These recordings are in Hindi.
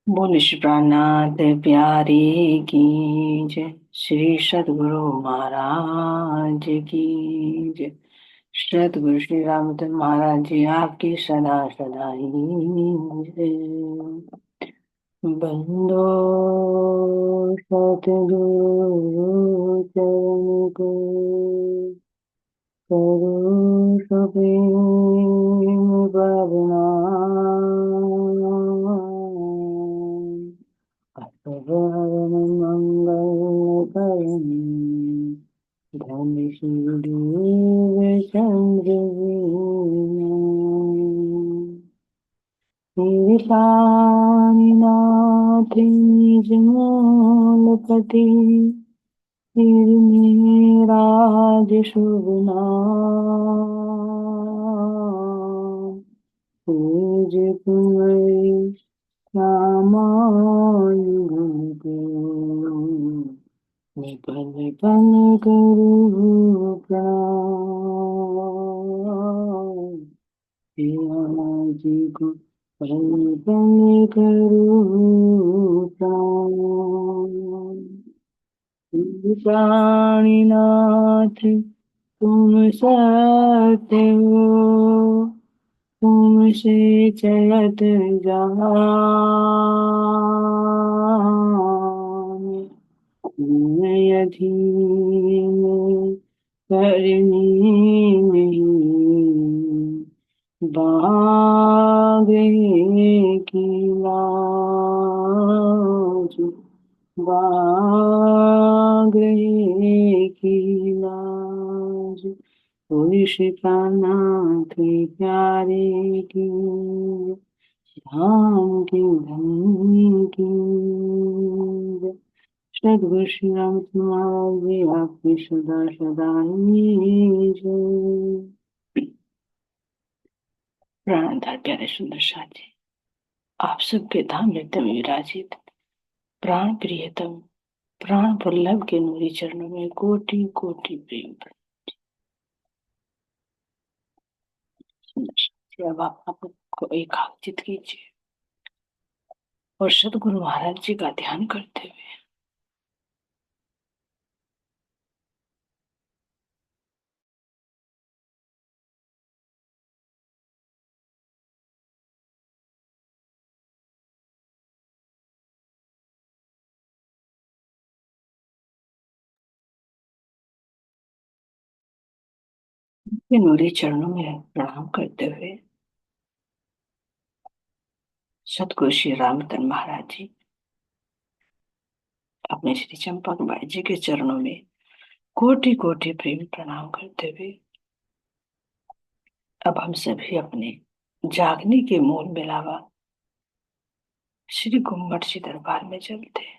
बोले श्री प्राणनाथ प्यारे की जय। श्री सद्गुरु महाराज की जय। सद्गुरु श्री रामचंद्र महाराज जी आपकी सदा सदा ही जय। बंदो सतगुरु चरण को करो सुप्रीम प्रणाम। असबरन मंगल धन शिव चंद्र तीर्थानीनाथ निज मूलपति सिर राज शुभ नाम तेज कुंवर श्यामायु पल पल करो प्रणाम। जी को पल पल करो प्रणाम। प्राणीनाथ तुम सत्य हो, तुमसे चलत जहान। अधीन करनी नहीं, बागे की लाज, बागे की लाज। श्री प्राणनाथ प्यारे की, धाम की धनी की। सद्गुरु श्री रामचंद्र महाराज जी आपकी सदा सदा ही जय। प्राणधार प्यारे सुंदर साथी, आप सबके धाम हृदय में विराजित प्राण प्रियतम प्राण वल्लभ के नूरी चरणों में कोटि कोटि प्रेम। सुंदर साथी, अब आप आपको एकाग्रचित कीजिए और सदगुरु महाराज जी का ध्यान करते हुए के नूरी चरणों में प्रणाम करते हुए सतगुरु श्री रामचंद्र महाराज जी अपने श्री चंपक बाई जी के चरणों में कोटि कोटि प्रेम प्रणाम करते हुए अब हम सभी अपने जागने के मूल मिलावा श्री गुम्बट जी दरबार में चलते हैं।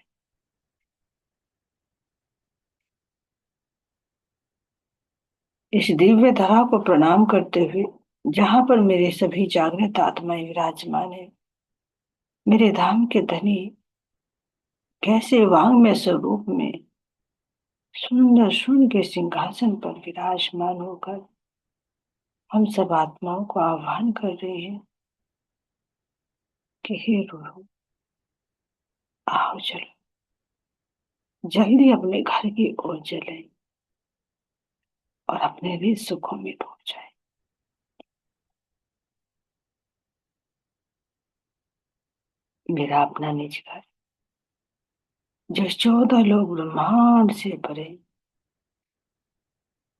इस दिव्य धरा को प्रणाम करते हुए जहां पर मेरे सभी जागृत आत्माएं विराजमान है, मेरे धाम के धनी कैसे वांग्मय स्वरूप में सुंदर सुन के सिंहासन पर विराजमान होकर हम सब आत्माओं को आह्वान कर रहे हैं कि हे गुरु, आओ चलो जल्दी अपने घर की ओर चलें और अपने भी सुखों में डूब जाए। मेरा अपना निज घर जो 14 लोग ब्रह्मांड से परे,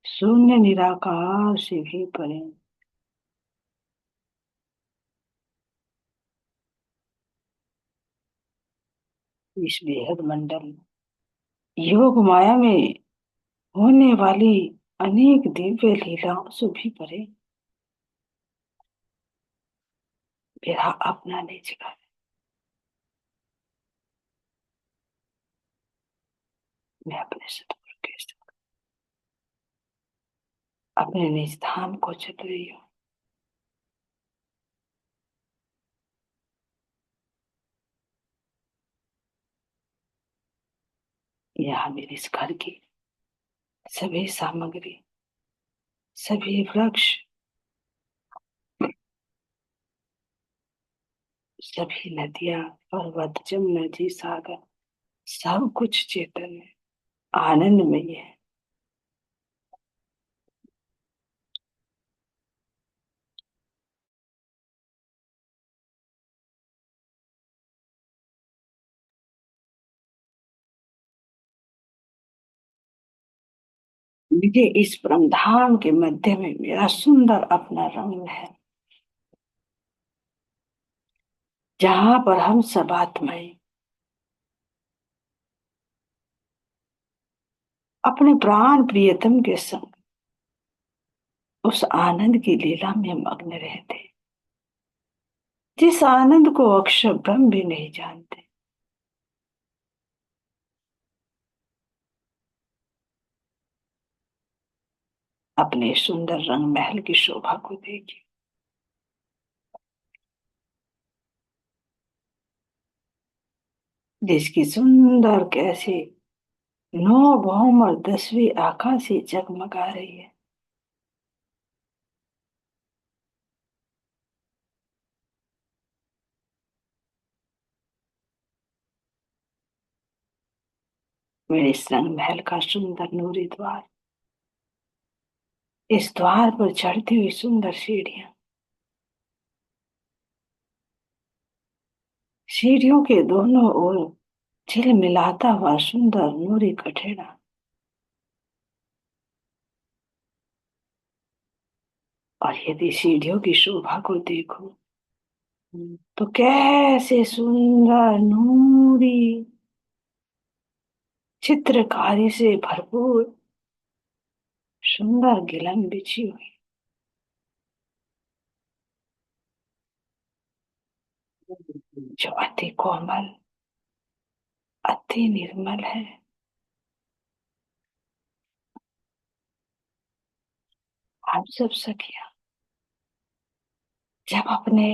शून्य निराकार से भी परे, इस बेहद मंडल योग माया में होने वाली अनेक दिव्य लीलाओं से भी परे मेरा अपना निज घर। मैं अपने सतगुरु के साथ अपने निज धाम को चल रही हूँ। यहाँ मेरे इस घर की सभी सामग्री, सभी वृक्ष, सभी नदियां, पर्वत, जमुना जी, सागर, सब कुछ चेतन है, आनंदमय है। मुझे इस परमधाम के मध्य में मेरा सुंदर अपना रंग है, जहां पर हम सब आत्माएं अपने प्राण प्रियतम के संग उस आनंद की लीला में मग्न रहते, जिस आनंद को अक्षर ब्रह्म भी नहीं जानते। अपने सुंदर रंग महल की शोभा को देखिए, जिसकी सुंदर कैसे नौ भौम और 10वीं आकाश से जगमगा रही है। मेरे इस रंग महल का सुंदर नूरी द्वार, इस द्वार पर चढ़ती हुई सुंदर सीढ़ियां, सीढ़ियों के दोनों ओर झिलमिलाता हुआ सुंदर नूरी कठेड़ा, और यदि सीढ़ियों की शोभा को देखो तो कैसे सुंदर नूरी चित्रकारी से भरपूर सुंदर गिलन बिछी हुई, जो अति कोमल, अति निर्मल है। आप सब सखिया जब अपने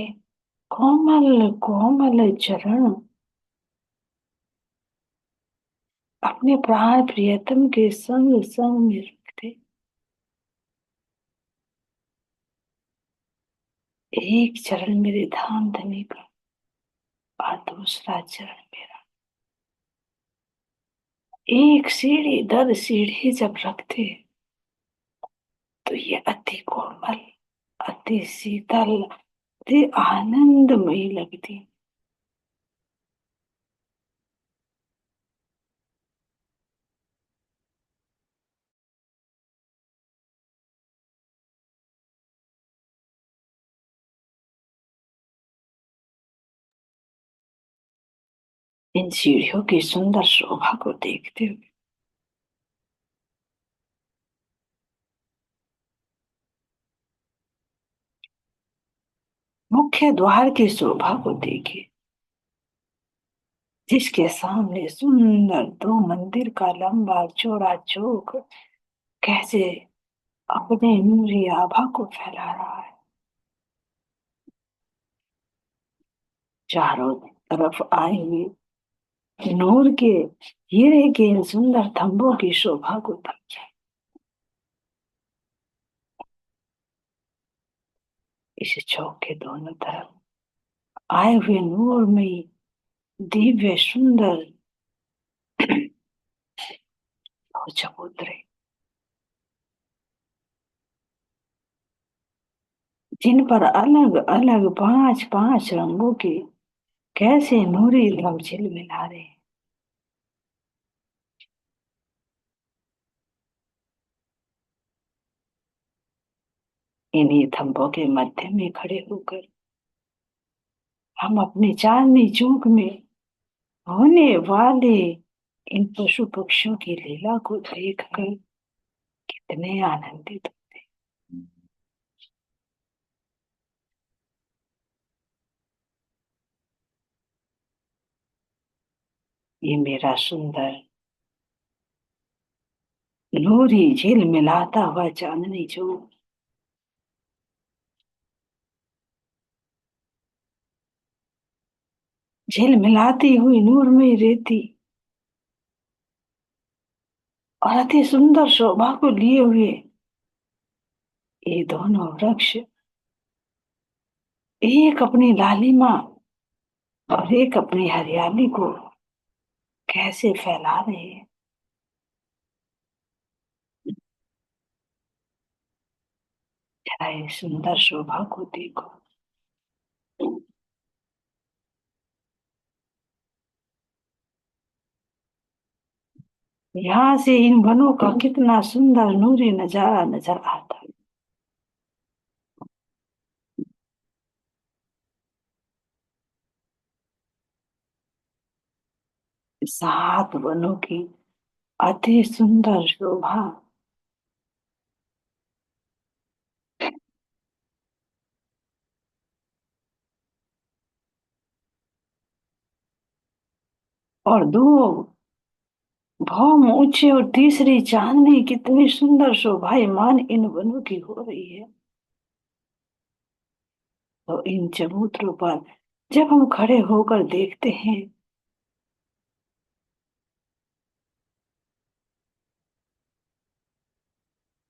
कोमल कोमल चरण अपने प्राण प्रियतम के संग संग में रखते, एक चरण मेरे धाम धनी का और दूसरा चरण मेरा, एक सीढ़ी दर सीढ़ी जब रखते तो ये अति कोमल, अति शीतल, अति आनंदमयी लगती। इन सीढ़ियों की सुंदर शोभा को देखते हुए मुख्य द्वार की शोभा को देखिए, जिसके सामने सुंदर दो मंदिर का लंबा चौड़ा चौक कैसे अपने नूरी आभा को फैला रहा है। चारों तरफ आए हुए नूर के हीरे के इन सुंदर थंभों की शोभा को देखिए। इस चौक के दोनों तरफ आए हुए नूरमयी दिव्य सुंदर चबूतरे, जिन पर अलग अलग पांच पांच रंगों के कैसे नूरी रंग झिलमिला रहे हैं। इन्हीं थंभों के मध्य में खड़े होकर हम अपने चांदनी चौक में होने वाले इन पशु पक्षियों की लीला को देखकर कितने आनंदित होते। ये मेरा सुंदर नूरी झिल मिलाता हुआ चांदनी चौक झिल मिलाती हुई नूर में रेती और अति सुंदर शोभा को लिए हुए ये दोनों वृक्ष एक अपनी लालिमा और एक अपनी हरियाली को कैसे फैला रहे हैं। जरा इस सुंदर शोभा को देखो। यहाँ से इन वनों का कितना सुंदर नूरी नजारा नजर आता है। 7 वनों की अति सुंदर शोभा। और दो भौम ऊंचे और तीसरी चांदनी, कितनी सुंदर शोभायमान इन वनों की हो रही है। तो इन चबूतरों पर जब हम खड़े होकर देखते हैं,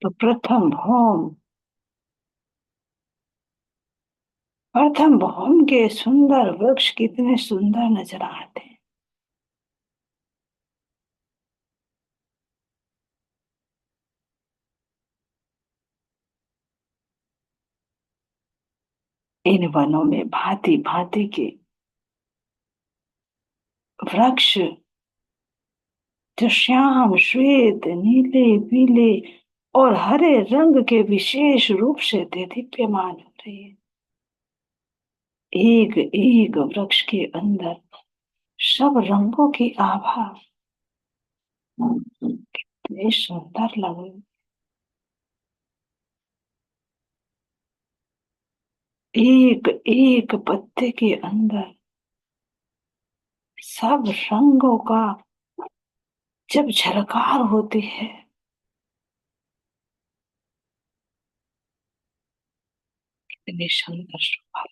तो प्रथम भौम के सुंदर वृक्ष कितने सुंदर नजर आते हैं। इन वनों में भांति भांति के वृक्ष, जो श्याम श्वेत नीले पीले और हरे रंग के विशेष रूप से दीप्यमान हो रहे हैं। एक एक वृक्ष के अंदर सब रंगों की आभा, कितने सुंदर लग रहे। एक एक पत्ते के अंदर सब रंगों का जब झलकार होती है, कितनी सुंदर शोभा।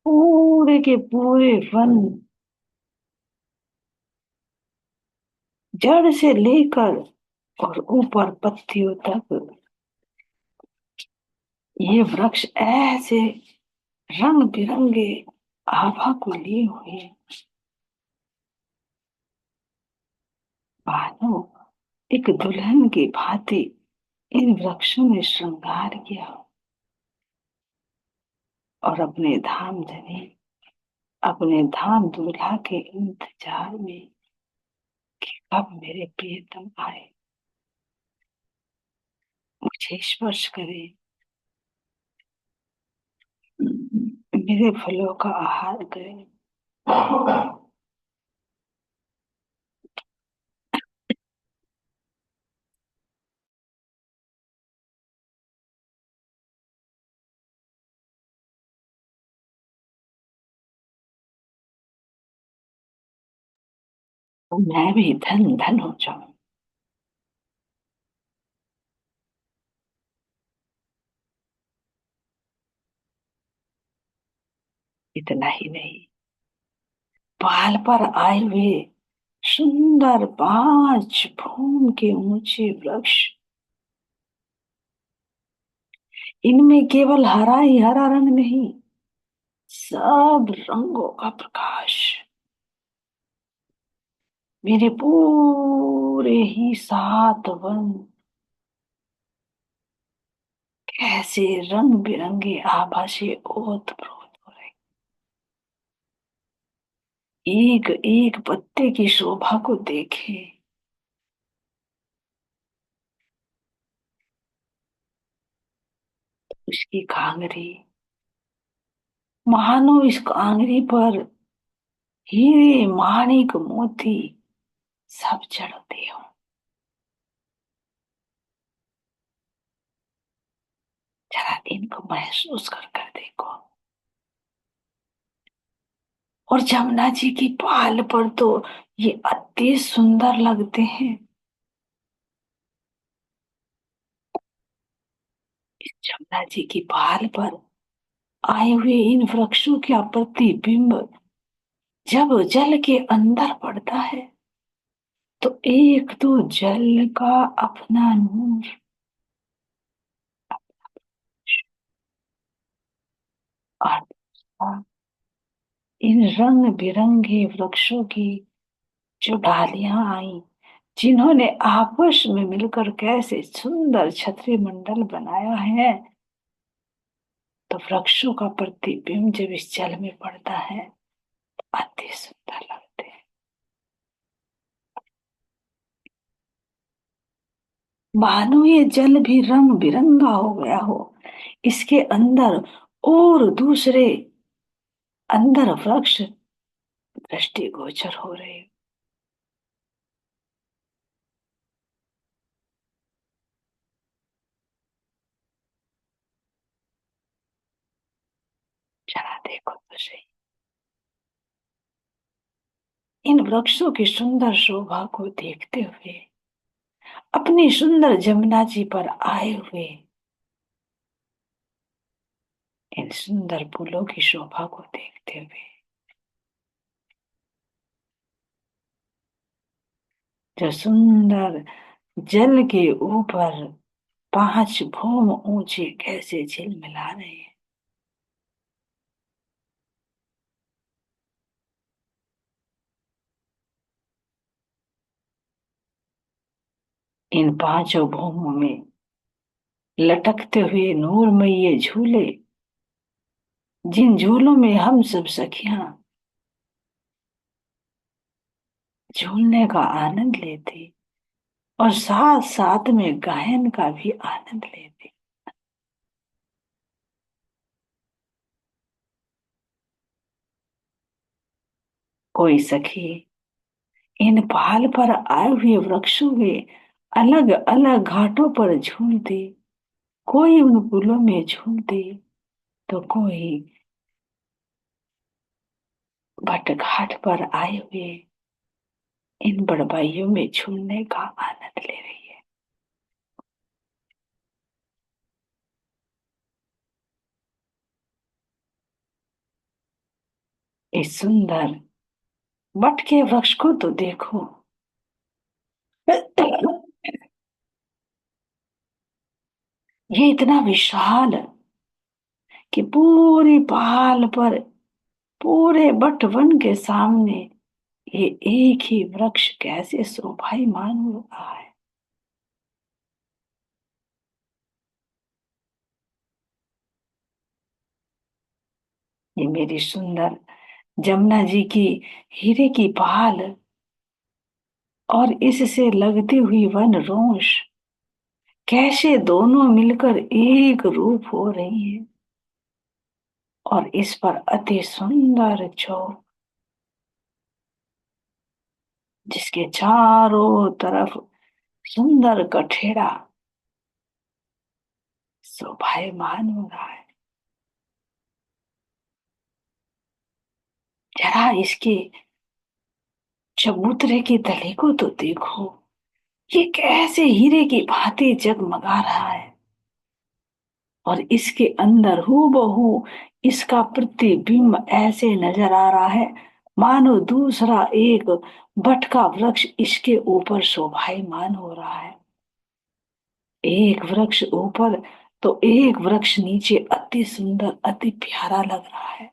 पूरे के पूरे वन, जड़ से लेकर और ऊपर पत्तियों तक, ये वृक्ष ऐसे रंग बिरंगे आभा को लिए हुए, मानो एक दुल्हन की भांति इन वृक्षों ने श्रृंगार किया। और अपने धाम दूल्हा के इंतजार में कि कब मेरे प्रियतम आए, मुझे स्पर्श करे, मेरे फलों का आहार करे। तो मैं भी धन धन हो जाऊं। इतना ही नहीं, पाल पर आए हुए सुंदर 5 फूट के ऊंचे वृक्ष, इनमें केवल हरा ही हरा रंग नहीं, सब रंगों का प्रकाश मेरे पूरे ही 7 वन कैसे रंग बिरंगे आभा से ओत प्रोत हो रहे। एक एक पत्ते की शोभा को देखे, उसकी कांगरी, मानो इस कांगरी पर हीरे माणिक मोती सब जड़ते हो। जरा इनको महसूस कर कर देखो। और जमुना जी की पाल पर तो ये अति सुंदर लगते हैं। इस जमुना जी की पाल पर आए हुए इन वृक्षों का प्रतिबिंब जब जल के अंदर पड़ता है, तो एक तो जल का अपना नूर, हाँ, इन रंग बिरंगे वृक्षों की जो डालियां आई, जिन्होंने आपस में मिलकर कैसे सुंदर छतरी मंडल बनाया है, तो वृक्षों का प्रतिबिंब जब इस जल में पड़ता है अति सुंदर लगते हैं। मानो ये जल भी रंग बिरंगा हो गया हो, इसके अंदर और दूसरे अंदर वृक्ष दृष्टिगोचर हो रहे। जरा देखो तो सही, इन वृक्षों की सुंदर शोभा को देखते हुए, अपनी सुंदर जमुना जी पर आए हुए इन सुंदर फूलों की शोभा को देखते हुए, जो सुंदर जल के ऊपर 5 भौम ऊंचे कैसे झिलमिला रहे हैं। इन 5 भौमों में लटकते हुए नूरमयी ये झूले, जिन झूलों में हम सब सखियां झूलने का आनंद लेते और साथ साथ में गायन का भी आनंद लेते। कोई सखी इन पहाड़ पर आए हुए वृक्षों में अलग अलग घाटों पर झूलते, कोई उन पुलों में झूलते, तो कोई भट घाट पर आए हुए इन बड़वाइयों में झूलने का आनंद ले रही है। इस सुंदर वट के वृक्ष को तो देखो, ये इतना विशाल कि पूरी पहाड़ पर, पूरे बट वन के सामने ये एक ही वृक्ष कैसे शोभायमान हो रहा है। ये मेरी सुंदर जमुना जी की हीरे की पहाड़ और इससे लगती हुई वन रोष कैसे दोनों मिलकर एक रूप हो रही है। और इस पर अति सुंदर चौक, जिसके चारों तरफ सुंदर कठेड़ा शोभायमान हो रहा है। जरा इसके चबूतरे की तले को तो देखो, ये कैसे हीरे की भांति जगमगा रहा है। और इसके अंदर हूबहू इसका प्रतिबिंब ऐसे नजर आ रहा है, मानो दूसरा एक बट का वृक्ष इसके ऊपर शोभायमान हो रहा है। एक वृक्ष ऊपर तो एक वृक्ष नीचे, अति सुंदर अति प्यारा लग रहा है।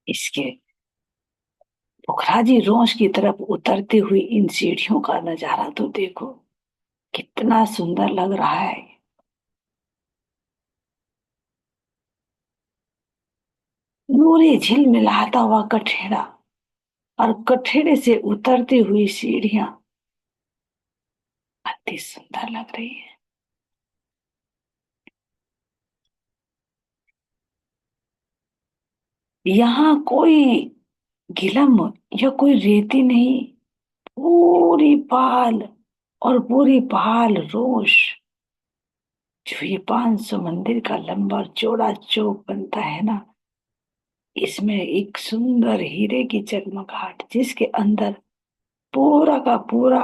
इसके पुखराजी रोज की तरफ उतरती हुई इन सीढ़ियों का नजारा तो देखो, कितना सुंदर लग रहा है। नूरे झिल मिलाता हुआ कठेड़ा और कठेड़े से उतरती हुई सीढ़ियां अति सुंदर लग रही है। यहाँ कोई गिलम या कोई रेती नहीं, पूरी पाल और पूरी पाल रोश, जो ये 500 मंदिर का लंबा चौड़ा चौक बनता है ना, इसमें एक सुंदर हीरे की जगमगाहट, जिसके अंदर पूरा का पूरा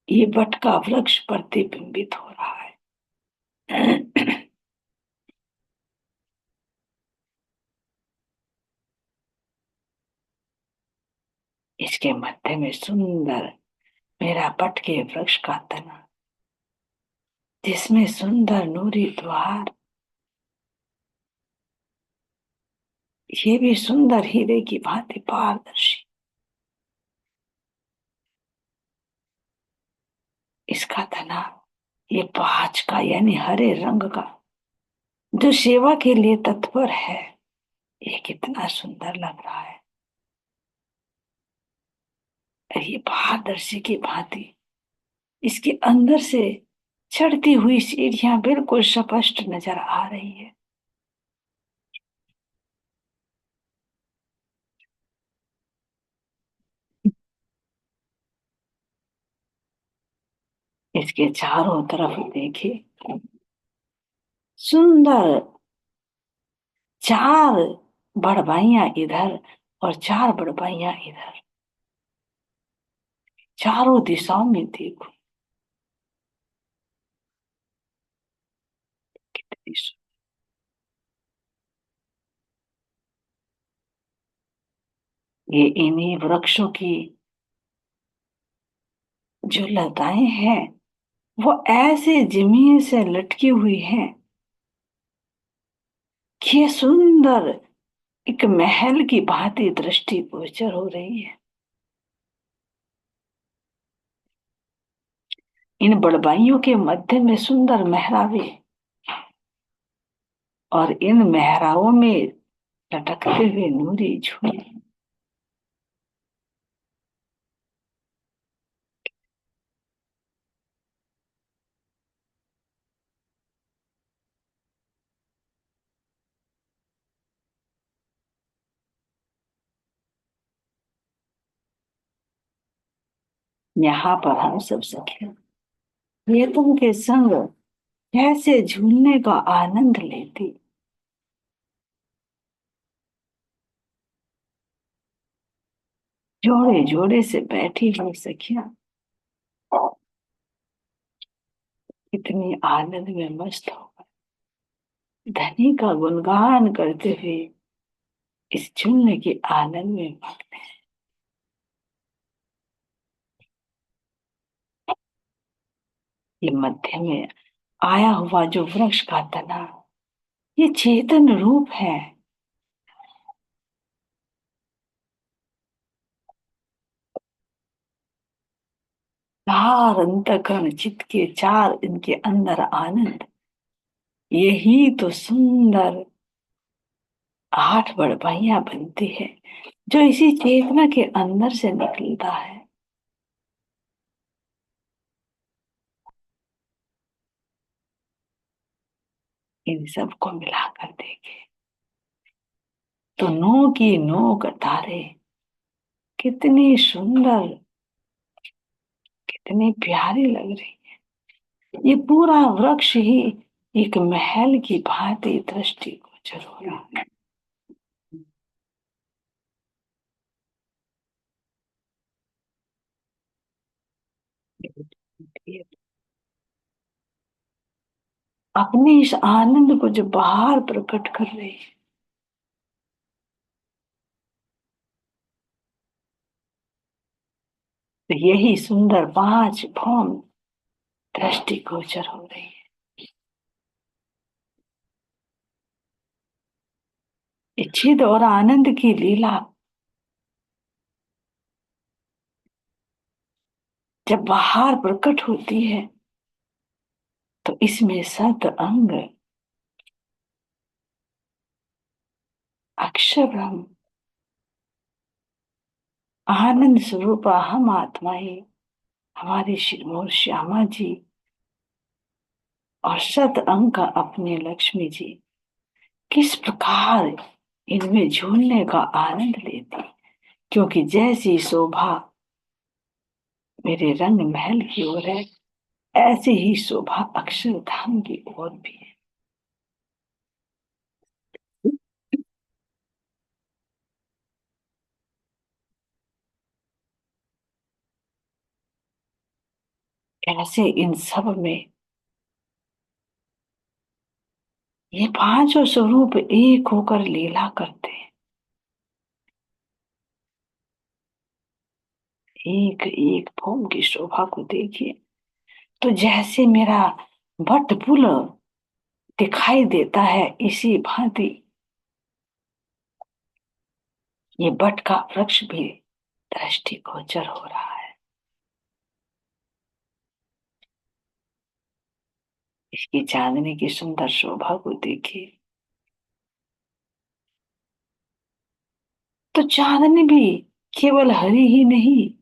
ये बट का वृक्ष प्रतिबिंबित हो रहा है। इसके मध्य में सुंदर मेरा बट के वृक्ष का तना, जिसमें सुंदर नूरी द्वार, ये भी सुंदर हीरे की भांति पारदर्शी। इसका तना ये पांच का यानी हरे रंग का, जो सेवा के लिए तत्पर है, ये कितना सुंदर लग रहा है। और ये पारदर्शी की भांति इसके अंदर से चढ़ती हुई सीढ़ियां बिल्कुल स्पष्ट नजर आ रही है। इसके चारों तरफ देखिए, सुंदर चार बड़बाइयां इधर और चार बड़बाइयां इधर, चारों दिशाओं में देखो। ये इन्हीं वृक्षों की जो लताएं हैं, वो ऐसे जमीन से लटकी हुई हैं कि ये सुंदर एक महल की भांति दृष्टि गोचर हो रही है। इन बड़बाइयों के मध्य में सुंदर मेहराबे, और इन मेहराबों में लटकते हुए नूरी झूले। यहाँ पर हम सब सखियों प्रियतम के संग कैसे झूलने का आनंद लेती, जोड़े जोड़े से बैठी हुई सखियां इतनी आनंद में मस्त हो गए, धनी का गुणगान करते हुए इस झूलने के आनंद में मग्न है। ये मध्य में आया हुआ जो वृक्ष का तना, ये चेतन रूप है। चार अंतःकरण चित्त के चार इनके अंदर आनंद, यही तो सुंदर आठ बड़पाइयां बनती है, जो इसी चेतना के अंदर से निकलता है। इन सबको मिलाकर देखे तो नौ की नौ कतारे कितनी सुंदर, कितनी प्यारी लग रही। ये पूरा वृक्ष ही एक महल की भांति दृष्टि गोचर हो रहा है। अपने इस आनंद को जो बाहर प्रकट कर रही है, तो यही सुंदर पांच भौम दृष्टि गोचर हो रही है। इच्छित और आनंद की लीला जब बाहर प्रकट होती है, तो इसमें सत अंग अक्षर ब्रह्म आनंद स्वरूप हम आत्माएं, हमारी श्रीमोर श्यामा जी और सत अंग का अपने लक्ष्मी जी किस प्रकार इनमें झूलने का आनंद लेती, क्योंकि जैसी शोभा मेरे रंग महल की ओर है, ऐसी ही शोभा अक्षरधाम की ओर भी है। कैसे इन सब में ये पांचों स्वरूप एक होकर लीला करते हैं। एक एक भौम की शोभा को देखिए, तो जैसे मेरा बट पुल दिखाई देता है इसी भांति। ये बट का वृक्ष भी दृष्टिगोचर हो रहा है। इसकी चांदनी की सुंदर शोभा को देखिए। तो चांदनी भी केवल हरी ही नहीं,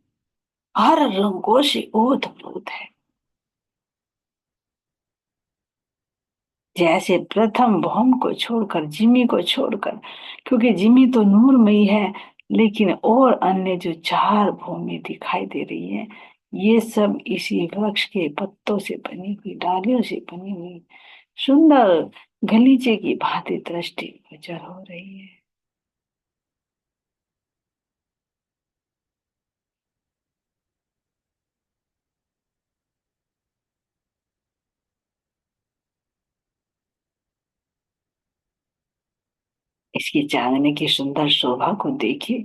हर रंगों से ओतप्रोत है। जैसे प्रथम भौम को छोड़कर, जिमी को छोड़कर, क्योंकि जिमी तो नूरमयी है, लेकिन और अन्य जो चार भूमि दिखाई दे रही है, ये सब इसी वृक्ष के पत्तों से बनी हुई, डालियों से बनी हुई सुंदर गलीचे की भांति दृष्टि गोचर हो रही है। इसकी चांदनी की सुंदर शोभा को देखिए।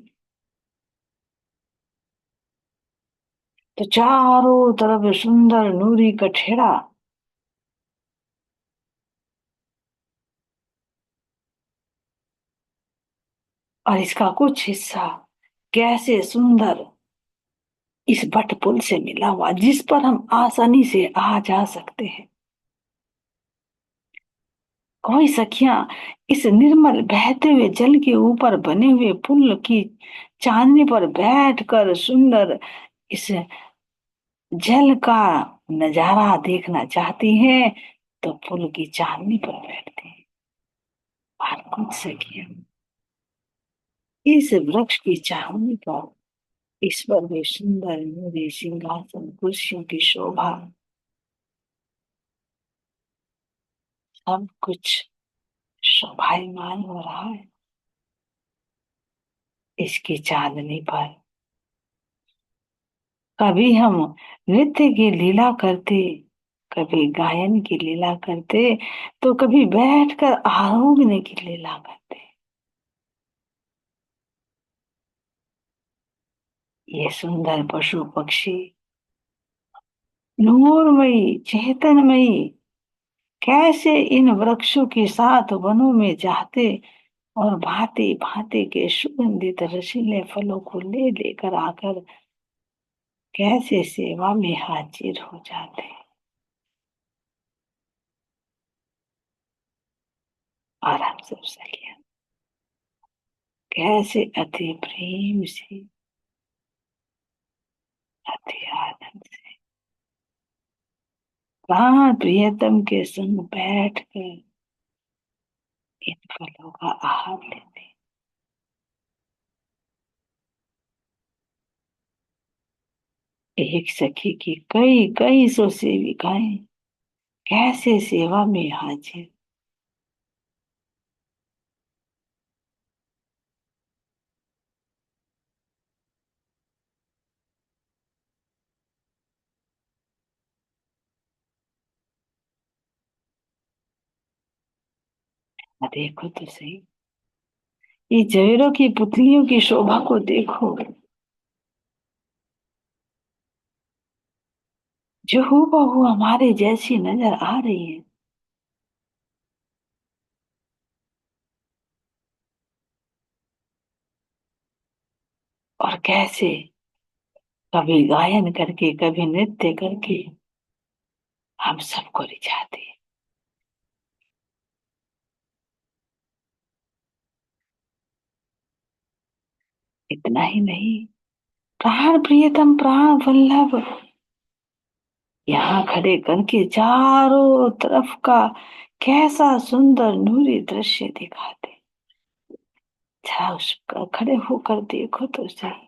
तो चारों तरफ सुंदर नूरी कठेड़ा, और इसका कुछ हिस्सा कैसे सुंदर इस बट पुल से मिला हुआ, जिस पर हम आसानी से आ जा सकते हैं। कोई सखियां इस निर्मल बहते हुए जल के ऊपर बने हुए पुल की चांदनी पर बैठकर सुंदर इस जल का नजारा देखना चाहती हैं, तो पुल की चांदनी पर बैठते हैं। और कुछ सखियां इस वृक्ष की चांदनी पर, इस पर भी सुंदर नूरी सिंहासन कुर्सियों की शोभा, सब कुछ शोभायमान हो रहा है इसकी चांदनी पर। कभी हम नृत्य की लीला करते, कभी गायन की लीला करते, तो कभी बैठकर आरोगने की लीला करते। ये सुंदर पशु पक्षी नूरमयी चेतनमयी कैसे इन वृक्षों के साथ वनों में जाते और भांति भांति के सुगंधित रसीले फलों को ले लेकर आकर कैसे सेवा में हाजिर हो जाते। और हम सब सखियां कैसे अति प्रेम से, अति आनंद से प्राण प्रियतम के संग बैठकर इन फलों का आहार लेते। एक सखी की कई कई सौ सेविकाएं कैसे सेवा में हाजिर। देखो तो सही, ये जवेरों की पुतलियों की शोभा को देखो, जो हूबहू हमारे जैसी नजर आ रही है। और कैसे कभी गायन करके, कभी नृत्य करके हम सबको रिझाते हैं। इतना ही नहीं, प्राण प्रियतम प्राण वल्लभ यहाँ खड़े करके चारों तरफ का कैसा सुंदर नूरी दृश्य दिखाते। जरा उसका खड़े होकर देखो तो सही।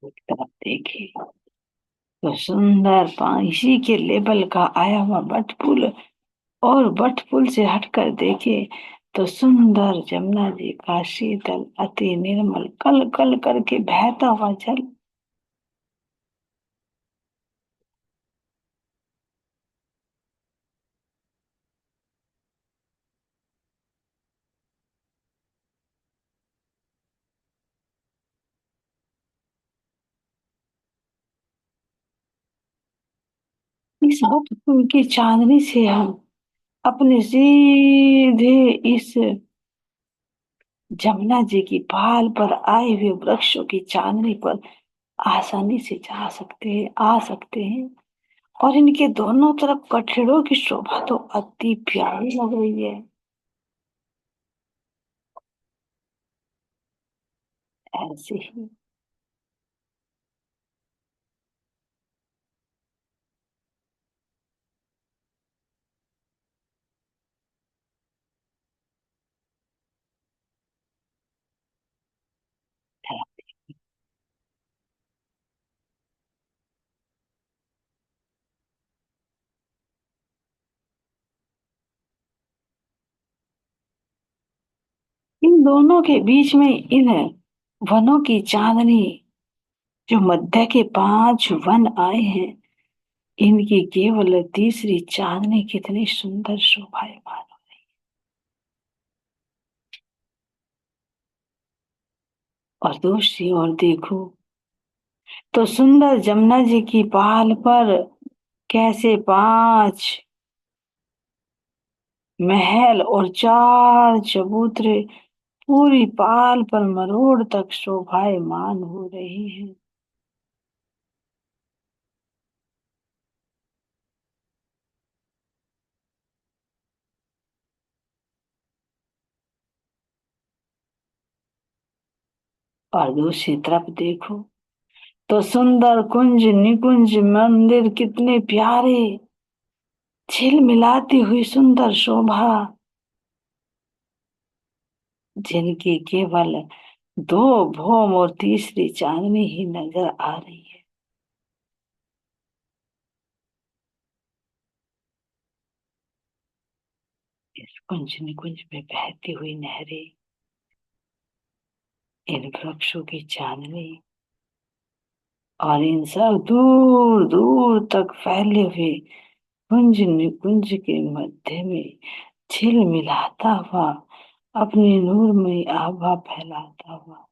एक तरफ देखे तो सुंदर इसी के लेबल का आया हुआ बट पुल, और बट पुल से हटकर देखे तो सुंदर जमुना जी का शीतल अति निर्मल कल कल करके बहता हुआ जल। इस वक्त की चांदनी से हम अपने सीधे इस जमुना जी की पाल पर आए हुए वृक्षों की चांदनी पर आसानी से जा सकते हैं, आ सकते हैं। और इनके दोनों तरफ कठेड़ों की शोभा तो अति प्यारी लग रही है। ऐसे ही इन दोनों के बीच में इन वनों की चांदनी, जो मध्य के 5 वन आए हैं, इनकी केवल तीसरी चांदनी कितनी सुंदर शोभायमान। और दूसरी ओर देखो तो सुंदर जमुना जी की पाल पर कैसे 5 महल और 4 चबूतरे पूरी पाल पर मरोड़ तक शोभायमान हो रही हैं। और दूसरी तरफ देखो तो सुंदर कुंज निकुंज मंदिर कितने प्यारे, झिलमिलाती हुई सुंदर शोभा, जिनकी केवल 2 भौम और तीसरी चांदनी ही नजर आ रही है। इस कुंज निकुंज में बहती हुई नहरें, इन वृक्षों की चांदनी और इन सब दूर दूर तक फैले हुए कुंज निकुंज के मध्य में झिलमिलाता हुआ, अपने नूर में आभा फैलाता हुआ,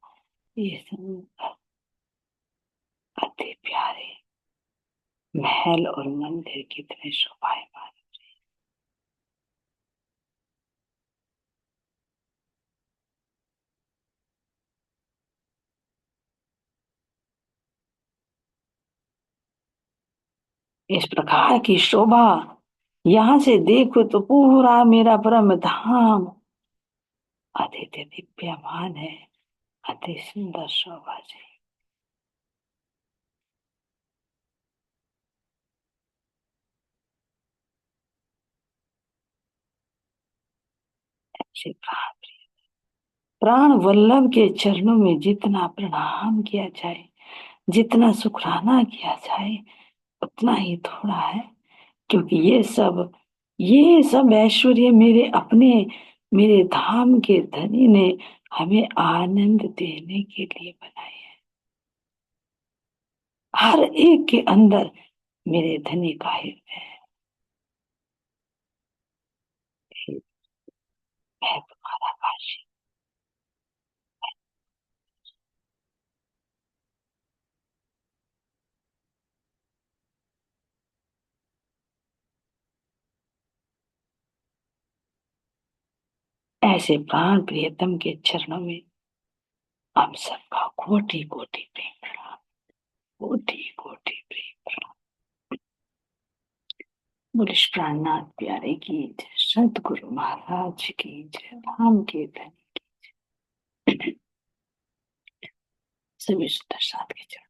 ये सुंदर अति प्यारे महल और मंदिर कितने शोभायमान। इस प्रकार की शोभा यहाँ से देखो तो पूरा मेरा परम धाम अति दिव्यमान है, अति सुंदर शोभा जी। ऐसे प्राण वल्लभ के चरणों में जितना प्रणाम किया जाए, जितना शुक्राना किया जाए, उतना ही थोड़ा है। क्योंकि ये सब ऐश्वर्य मेरे अपने, मेरे धाम के धनी ने हमें आनंद देने के लिए बनाए हैं। हर एक के अंदर मेरे धनी का हृदय है। मैं तुम्हारा आशिक। ऐसे प्राण प्रियतम के चरणों में हम सबका कोटि कोटि प्रेम प्रणाम, कोटि कोटि प्रेम प्रणाम। बोले प्राणनाथ प्यारे की जय, सदगुरु महाराज की जय, धाम के धनी सभी सुंदर साथ के चरण।